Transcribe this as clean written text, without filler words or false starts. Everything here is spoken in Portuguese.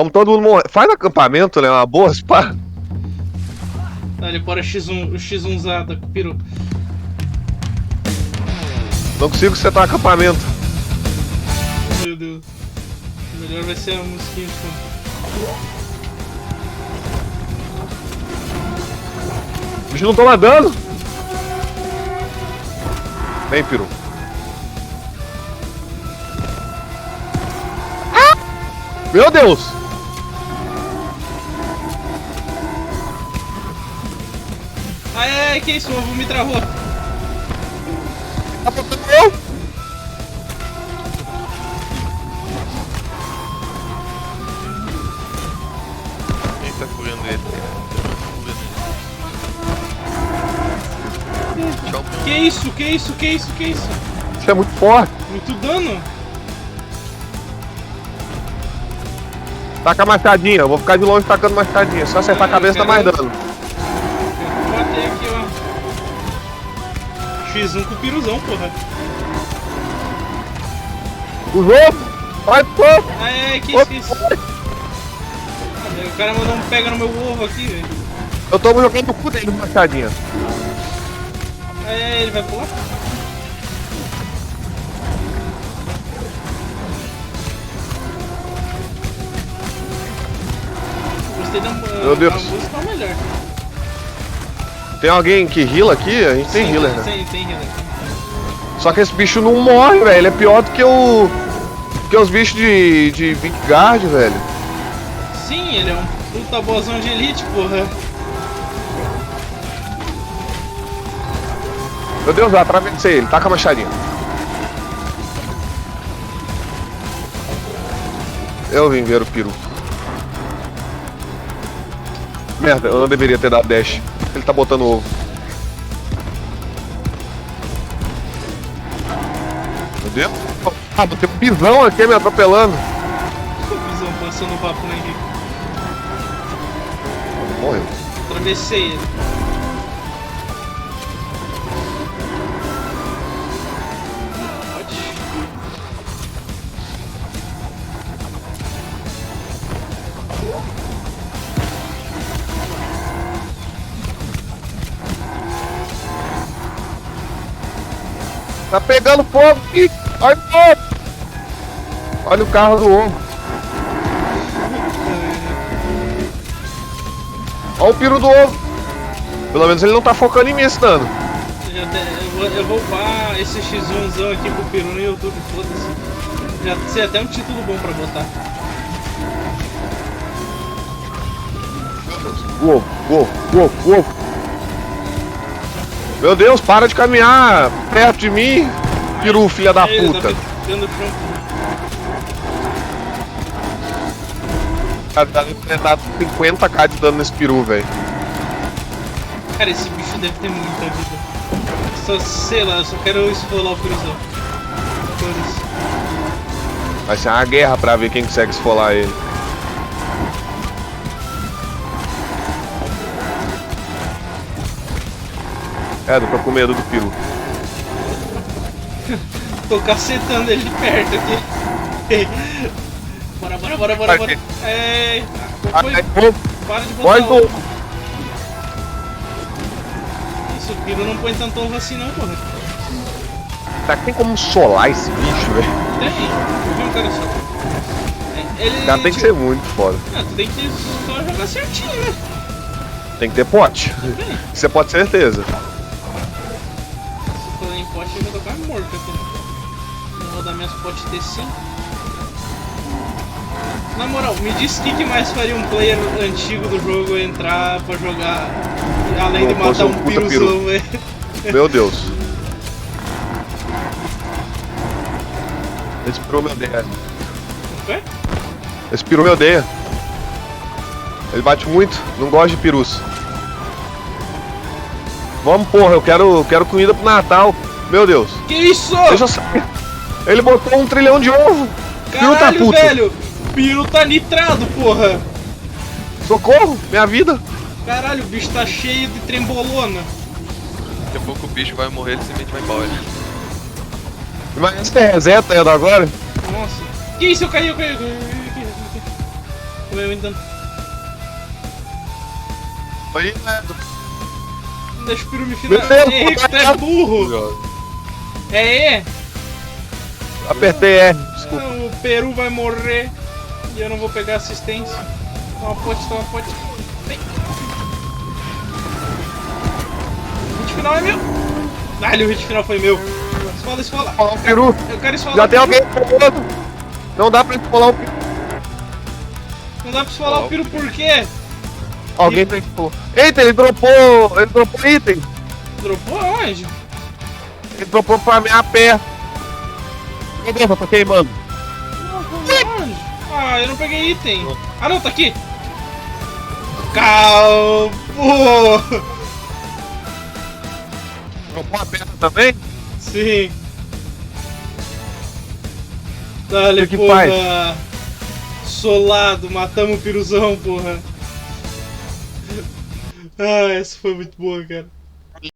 Vamos todo mundo morrer. Faz acampamento, né? Uma boa spa. Ele bora X1, o X1zada com o peru. Não consigo setar acampamento. Meu Deus. Melhor vai ser a musiquinha de fundo. Os bichos não estão nadando. Vem, peru. Meu Deus! Ai, que isso? O ovo me travou. Tá faltando eu? Quem tá correndo ele? Tchau. Que isso? Que isso? Que isso? Que isso? Isso é muito forte. Muito dano. Taca a machadinha. Eu vou ficar de longe tacando machadinha. Só acertar a cabeça dá mais dano. Eu batei aqui, ó. X1 com o piruzão, porra. O jogo! Vai, pô! Ai, que isso? Que isso? O cara mandou um pega no meu ovo aqui, velho. Eu tô jogando o cu dele com machadinha. Ele vai pular? Gostei da Meu Deus. música, é melhor. Tem alguém que heala aqui? A gente tem Sim, healer, né? Tem healer. Só que esse bicho não morre, velho. Ele é pior do que o... que os bichos de Vinguard, velho. Sim, ele é um puta bozão de elite, porra. Meu Deus, eu atravessei ele. Taca a machadinha. Eu vim ver o peru. Merda, eu não deveria ter dado dash. Ele tá botando ovo. Meu Deus. Ah, tem um pisão aqui me atropelando. O bisão passando o papo no Henrique. Morreu. Atravessei ele. Tá pegando fogo aqui. Olha o fogo. Olha o carro do ovo. Olha o peru do ovo. Pelo menos ele não tá focando em mim esse dano. Eu vou upar esse X1zão aqui pro peru no YouTube, foda-se. Já sei até um título bom pra botar. Ovo, ovo, ovo, ovo. Meu Deus, para de caminhar perto de mim, peru, filha da puta. Tá ficando pronto. Cara, deve dar 50k de dano nesse peru, velho. Cara, esse bicho deve ter muita vida. Só, sei lá, eu só quero esfolar o piruzão. Foda-se. Vai ser uma guerra pra ver quem consegue esfolar ele. Dá tô com medo do peru. Tô cacetando ele de perto aqui. Bora. Para de botar Pode. ovo. Isso, o peru não põe tanto ovo assim não, porra. Será que tem como solar esse bicho, velho? Tem, eu vi um cara só. Ele O cara tem que ser muito foda. Ah, tu tem que só jogar certinho, né? Tem que ter pote. Tem. Você pode ter certeza. Se for em pote, eu vou tocar morto aqui. Vou rodar minhas potes T5. Na moral, me diz o que mais faria um player antigo do jogo entrar pra jogar, além de matar um piruzão, velho. Meu Deus. Esse peru me odeia. O quê? Esse peru me odeia. Ele bate muito, não gosta de perus. Vamos, porra, eu quero comida pro Natal. Meu Deus. Que isso? Deixa eu sair. Ele botou 1 trilhão de ovo. Peru tá Caralho, puto. velho! Piro tá nitrado, porra! Socorro, minha vida. Caralho, o bicho tá cheio de trembolona. Daqui a pouco o bicho vai morrer, ele simplesmente vai embora. Mas você reseta ainda agora? Nossa. Que isso? Eu caí. Tomei muito dano. Aí, né? Deixa o peru me finalizar. Meu Deus, Henrique, tu é burro! É E? Apertei R, desculpa. Não, o peru vai morrer e eu não vou pegar assistência. Toma pote, toma pote. Vem. O hit final é meu. Ah, o hit final foi meu. Esfola, esfola. Esfolar o peru. Eu quero esfolar Já o tem peru. alguém esfolando. Não dá pra esfolar o peru. Não dá pra esfolar o peru por quê? Alguém tem que esfolar. Eita, ele dropou item. Dropou aonde? Ele dropou pra minha pé. Meu Deus, eu tô queimando. Aonde? Ah, eu não peguei item. Ah não, tá aqui. Calma. Dropou a perna também? Sim. Dale, O que porra. faz? Solado, matamos o piruzão, porra. Ah, essa foi muito boa, cara.